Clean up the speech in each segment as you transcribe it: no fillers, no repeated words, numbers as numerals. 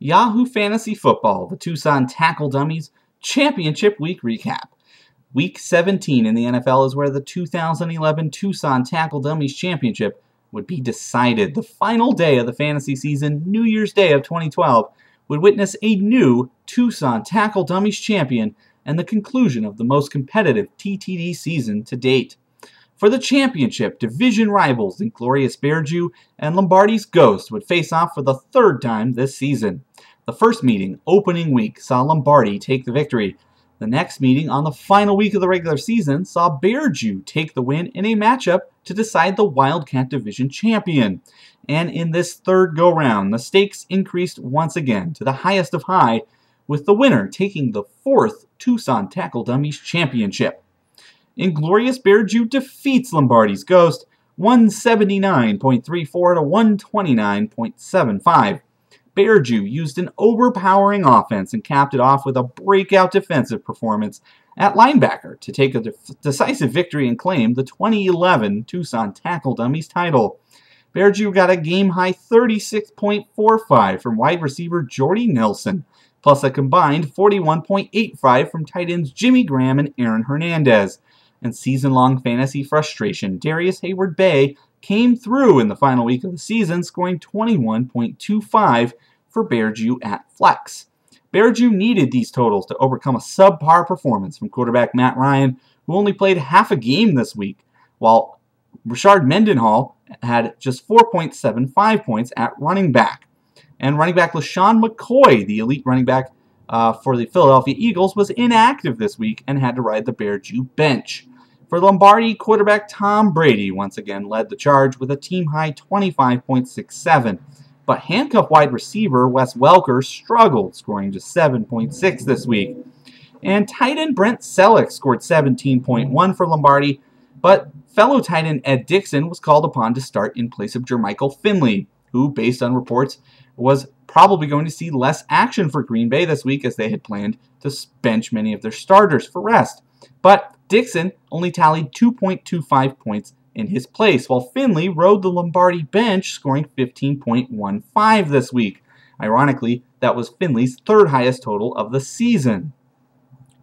Yahoo Fantasy Football, the Tucson Tackle Dummies Championship Week Recap. Week 17 in the NFL is where the 2011 Tucson Tackle Dummies Championship would be decided. The final day of the fantasy season, New Year's Day of 2012, would witness a new Tucson Tackle Dummies champion and the conclusion of the most competitive TTD season to date. For the championship, division rivals Inglorious Bearjew and Lombardi's Ghost would face off for the third time this season. The first meeting, opening week, saw Lombardi take the victory. The next meeting, on the final week of the regular season, saw Bearjew take the win in a matchup to decide the Wildcat Division champion. And in this third go-round, the stakes increased once again to the highest of high, with the winner taking the fourth Tucson Tackle Dummies Championship. Inglorious Bearjew defeats Lombardi's Ghost 179.34 to 129.75. Bearjew used an overpowering offense and capped it off with a breakout defensive performance at linebacker to take a decisive victory and claim the 2011 Tucson Tackle Dummies title. Bearjew got a game-high 36.45 from wide receiver Jordy Nelson, plus a combined 41.85 from tight ends Jimmy Graham and Aaron Hernandez. And season-long fantasy frustration, Darius Hayward-Bay came through in the final week of the season, scoring 21.25 for Bearjew at flex. Bearjew needed these totals to overcome a subpar performance from quarterback Matt Ryan, who only played half a game this week, while Rashard Mendenhall had just 4.75 points at running back. And running back LaShawn McCoy, the elite running back for the Philadelphia Eagles, was inactive this week and had to ride the Bearjew bench. For Lombardi, quarterback Tom Brady once again led the charge with a team-high 25.67. But handcuff wide receiver Wes Welker struggled, scoring just 7.6 this week. And tight end Brent Selleck scored 17.1 for Lombardi, but fellow tight end Ed Dixon was called upon to start in place of Jermichael Finley, who, based on reports, was probably going to see less action for Green Bay this week as they had planned to bench many of their starters for rest. But Dixon only tallied 2.25 points in his place, while Finley rode the Lombardi bench, scoring 15.15 this week. Ironically, that was Finley's third highest total of the season.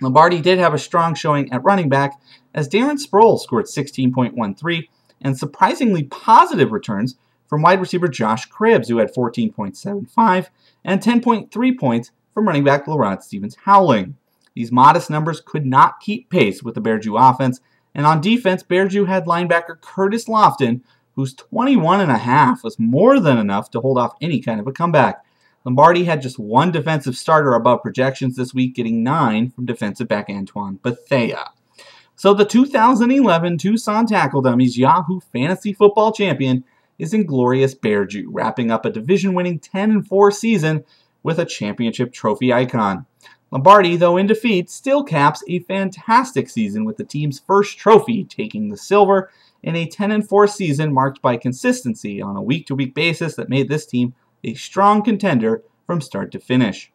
Lombardi did have a strong showing at running back, as Darren Sproles scored 16.13, and surprisingly positive returns from wide receiver Josh Cribbs, who had 14.75, and 10.3 points from running back Laurent Stevens-Howling. These modest numbers could not keep pace with the Bearjew offense, and on defense, Bearjew had linebacker Curtis Lofton, whose 21.5 was more than enough to hold off any kind of a comeback. Lombardi had just one defensive starter above projections this week, getting 9 from defensive back Antoine Bethea. So the 2011 Tucson Tackle Dummies Yahoo Fantasy Football Champion is Inglorious Bearjew, wrapping up a division-winning 10-4 season with a championship trophy icon. Lombardi, though in defeat, still caps a fantastic season with the team's first trophy, taking the silver in a 10-4 season marked by consistency on a week-to-week basis that made this team a strong contender from start to finish.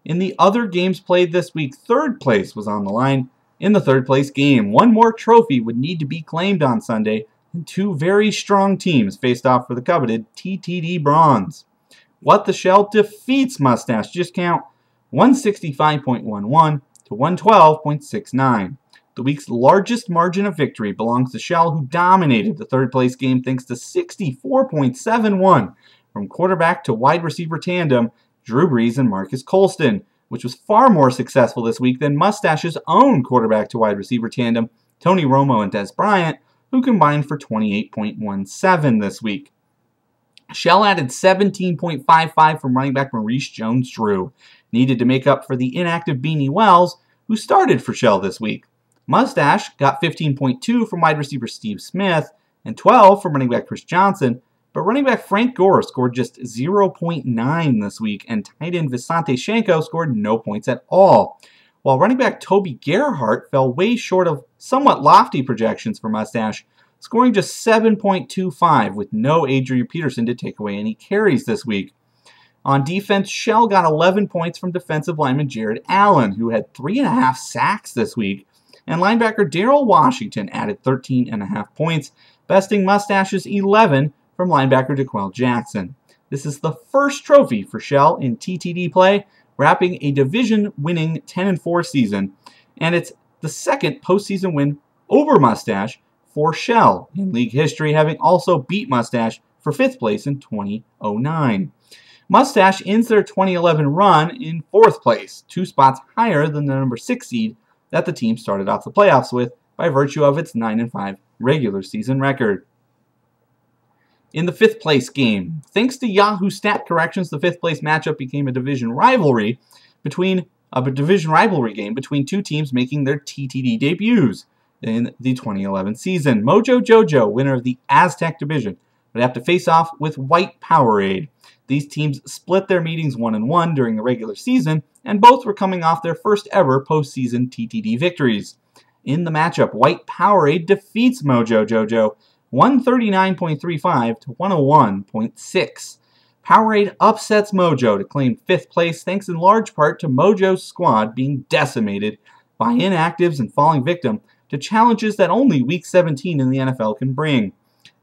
In the other games played this week, third place was on the line. In the third place game, one more trophy would need to be claimed on Sunday, and two very strong teams faced off for the coveted TTD bronze. What the Shell defeats Mustache Discount 165.11 to 112.69. The week's largest margin of victory belongs to Shell, who dominated the third place game thanks to 64.71 from quarterback to wide receiver tandem Drew Brees and Marcus Colston, which was far more successful this week than Mustache's own quarterback to wide receiver tandem Tony Romo and Des Bryant, who combined for 28.17 this week. Shell added 17.55 from running back Maurice Jones-Drew, needed to make up for the inactive Beanie Wells, who started for Shell this week. Mustache got 15.2 from wide receiver Steve Smith and 12 from running back Chris Johnson, but running back Frank Gore scored just 0.9 this week, and tight end Visante Shanko scored no points at all, while running back Toby Gerhart fell way short of somewhat lofty projections for Mustache, scoring just 7.25 with no Adrian Peterson to take away any carries this week. On defense, Shell got 11 points from defensive lineman Jared Allen, who had 3.5 sacks this week, and linebacker Darrell Washington added 13.5 points, besting Mustache's 11 from linebacker DeQuell Jackson. This is the first trophy for Shell in TTD play, wrapping a division-winning 10-4 season, and it's the second postseason win over Mustache for Shell in league history, having also beat Mustache for 5th place in 2009. Mustache ends their 2011 run in 4th place, 2 spots higher than the number 6 seed that the team started off the playoffs with by virtue of its 9-5 regular season record. In the 5th place game, thanks to Yahoo stat corrections, the 5th place matchup became a division rivalry game between two teams making their TTD debuts in the 2011 season. Mojo Jojo, winner of the Aztec division, would have to face off with White Powerade. These teams split their meetings 1-1 during the regular season, and both were coming off their first ever postseason TTD victories. In the matchup, White Powerade defeats Mojo Jojo 139.35 to 101.6. Powerade upsets Mojo to claim 5th place, thanks in large part to Mojo's squad being decimated by inactives and falling victim to challenges that only Week 17 in the NFL can bring.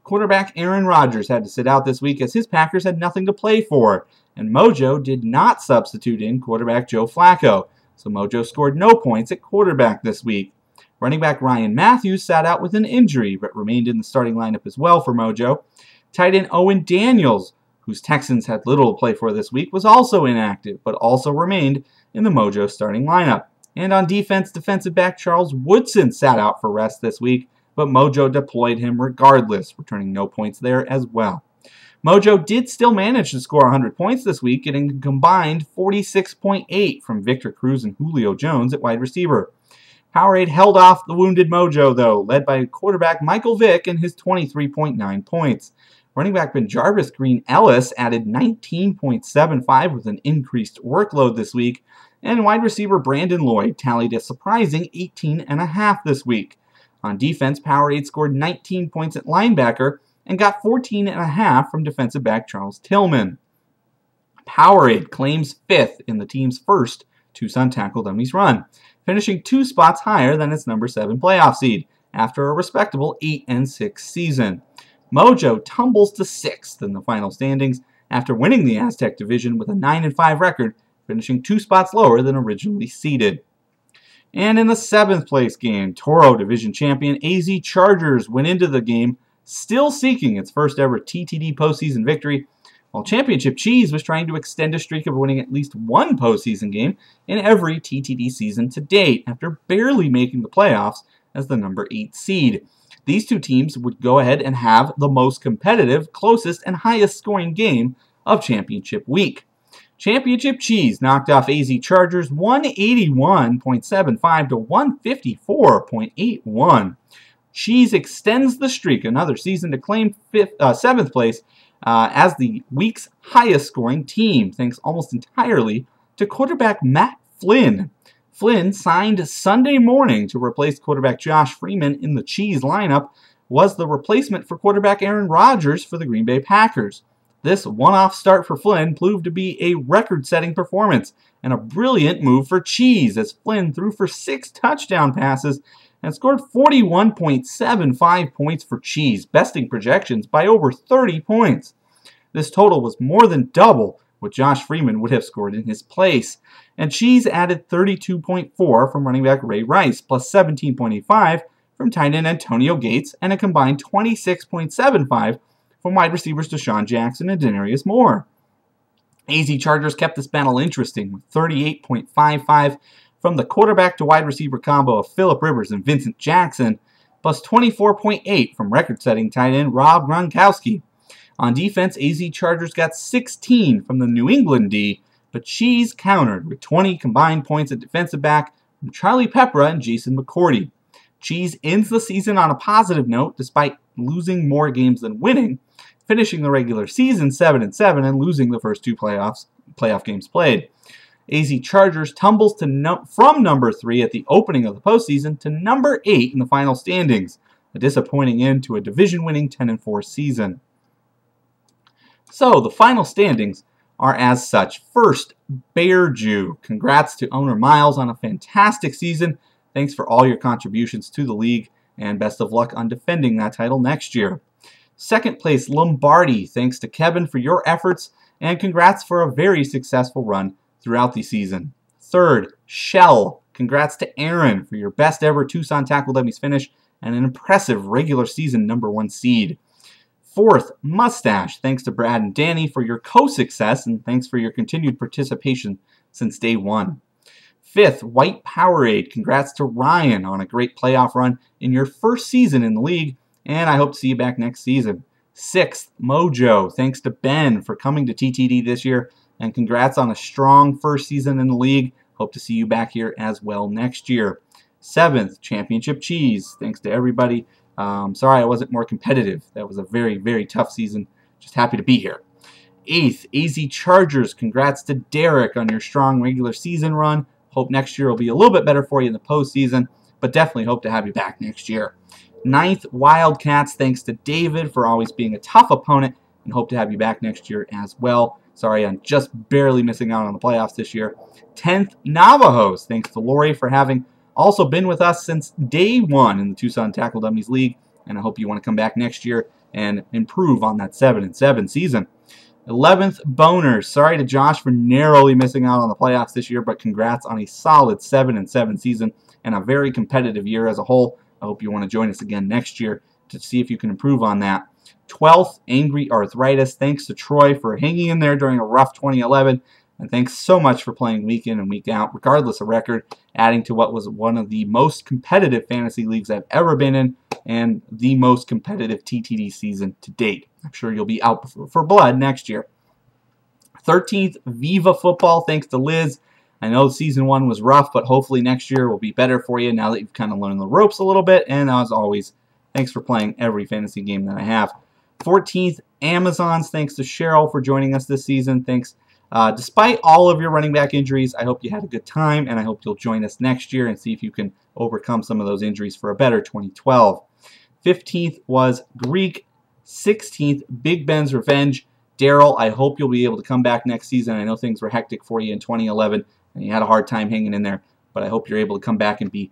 Quarterback Aaron Rodgers had to sit out this week as his Packers had nothing to play for, and Mojo did not substitute in quarterback Joe Flacco, so Mojo scored no points at quarterback this week. Running back Ryan Matthews sat out with an injury, but remained in the starting lineup as well for Mojo. Tight end Owen Daniels, whose Texans had little to play for this week, was also inactive, but also remained in the Mojo starting lineup. And on defense, defensive back Charles Woodson sat out for rest this week, but Mojo deployed him regardless, returning no points there as well. Mojo did still manage to score 100 points this week, getting a combined 46.8 from Victor Cruz and Julio Jones at wide receiver. Powerade held off the wounded Mojo, though, led by quarterback Michael Vick and his 23.9 points. Running back Jarvis Green Ellis added 19.75 with an increased workload this week, and wide receiver Brandon Lloyd tallied a surprising 18.5 this week. On defense, Powerade scored 19 points at linebacker and got 14.5 from defensive back Charles Tillman. Powerade claims 5th in the team's first Tucson Tackle Dummies run, finishing 2 spots higher than its number 7 playoff seed after a respectable 8-6 season. Mojo tumbles to 6th in the final standings after winning the Aztec division with a 9-5 record, finishing 2 spots lower than originally seeded. And in the 7th place game, Toro division champion AZ Chargers went into the game still seeking its first ever TTD postseason victory, while Championship Cheese was trying to extend a streak of winning at least one postseason game in every TTD season to date, after barely making the playoffs as the number 8 seed. These two teams would go ahead and have the most competitive, closest, and highest scoring game of Championship Week. Championship Cheese knocked off AZ Chargers 181.75 to 154.81. Cheese extends the streak another season to claim 7th place as the week's highest scoring team, thanks almost entirely to quarterback Matt Flynn. Flynn, signed Sunday morning to replace quarterback Josh Freeman in the Cheese lineup, was the replacement for quarterback Aaron Rodgers for the Green Bay Packers. This one-off start for Flynn proved to be a record-setting performance and a brilliant move for Cheese, as Flynn threw for 6 touchdown passes and scored 41.75 points for Cheese, besting projections by over 30 points. This total was more than double what Josh Freeman would have scored in his place, and Cheese added 32.4 from running back Ray Rice, plus 17.85 from tight end Antonio Gates, and a combined 26.75 from wide receivers Deshaun Jackson and Denarius Moore. AZ Chargers kept this battle interesting with 38.55 from the quarterback to wide receiver combo of Phillip Rivers and Vincent Jackson, plus 24.8 from record-setting tight end Rob Gronkowski. On defense, AZ Chargers got 16 from the New England D, but Cheese countered with 20 combined points at defensive back from Charlie Peppra and Jason McCourty. Cheese ends the season on a positive note despite losing more games than winning, finishing the regular season 7-7 and losing the first 2 playoff games played. AZ Chargers tumbles from number 3 at the opening of the postseason to number 8 in the final standings, a disappointing end to a division-winning 10-4 season. So, the final standings are as such. First, Bear Jew. Congrats to owner Miles on a fantastic season. Thanks for all your contributions to the league, and best of luck on defending that title next year. Second place, Lombardi. Thanks to Kevin for your efforts And congrats for a very successful run throughout the season. Third, Shell. Congrats to Aaron for your best ever Tucson Tackle Dummies finish and an impressive regular season #1 seed. Fourth, Mustache. Thanks to Brad and Danny for your co-success, and thanks for your continued participation since day one. Fifth, White Powerade. Congrats to Ryan on a great playoff run in your first season in the league, and I hope to see you back next season. Sixth, Mojo. Thanks to Ben for coming to TTD this year, and congrats on a strong first season in the league. Hope to see you back here as well next year. Seventh, Championship Cheese. Thanks to everybody. Sorry I wasn't more competitive. That was a very, very tough season. Just happy to be here. Eighth, AZ Chargers. Congrats to Derek on your strong regular season run. Hope next year will be a little bit better for you in the postseason, but definitely hope to have you back next year. Ninth, Wildcats. Thanks to David for always being a tough opponent, and hope to have you back next year as well. Sorry, I'm just barely missing out on the playoffs this year. 10th, Navajos. Thanks to Lori for having also been with us since day one in the Tucson Tackle Dummies League, and I hope you want to come back next year and improve on that 7-7 season. 11th, Boners. Sorry to Josh for narrowly missing out on the playoffs this year, but congrats on a solid 7-7 season and a very competitive year as a whole. I hope you want to join us again next year to see if you can improve on that. 12th, Angry Arthritis. Thanks to Troy for hanging in there during a rough 2011. And thanks so much for playing week in and week out, regardless of record, adding to what was one of the most competitive fantasy leagues I've ever been in and the most competitive TTD season to date. I'm sure you'll be out for blood next year. 13th, Viva Football. Thanks to Liz. I know season 1 was rough, but hopefully next year will be better for you now that you've kind of learned the ropes a little bit. And as always, thanks for playing every fantasy game that I have. 14th, Amazons. Thanks to Cheryl for joining us this season. Thanks. Despite all of your running back injuries, I hope you had a good time, and I hope you'll join us next year and see if you can overcome some of those injuries for a better 2012. 15th was Greek. 16th, Big Ben's Revenge. Daryl, I hope you'll be able to come back next season. I know things were hectic for you in 2011, and you had a hard time hanging in there, but I hope you're able to come back and be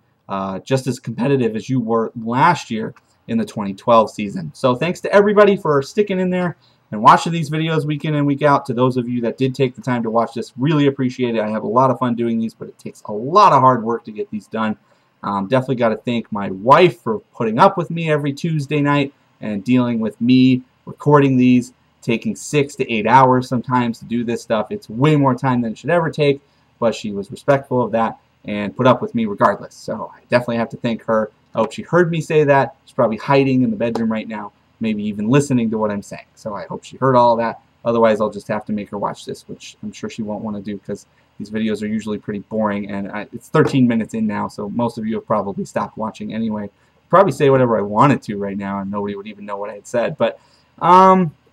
just as competitive as you were last year in the 2012 season. So thanks to everybody for sticking in there and watching these videos week in and week out. To those of you that did take the time to watch this, really appreciate it. I have a lot of fun doing these, but it takes a lot of hard work to get these done. Definitely got to thank my wife for putting up with me every Tuesday night and dealing with me recording these, taking 6 to 8 hours sometimes to do this stuff. It's way more time than it should ever take, but she was respectful of that and put up with me regardless. So I definitely have to thank her. I hope she heard me say that. She's probably hiding in the bedroom right now, maybe even listening to what I'm saying. So I hope she heard all of that. Otherwise, I'll just have to make her watch this, which I'm sure she won't want to do because these videos are usually pretty boring, and it's 13 minutes in now, so most of you have probably stopped watching anyway. Probably say whatever I wanted to right now, and nobody would even know what I had said. But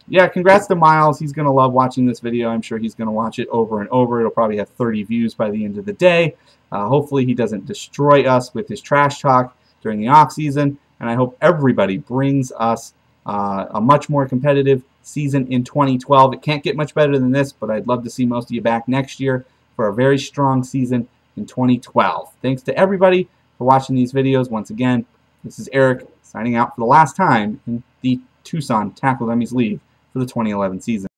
yeah, congrats to Miles. He's going to love watching this video. I'm sure he's going to watch it over and over. It'll probably have 30 views by the end of the day. Hopefully he doesn't destroy us with his trash talk during the off season, and I hope everybody brings us a much more competitive season in 2012. It can't get much better than this, but I'd love to see most of you back next year for a very strong season in 2012. Thanks to everybody for watching these videos. Once again, this is Eric signing out for the last time in the Tucson Tackle Dummies League for the 2011 season.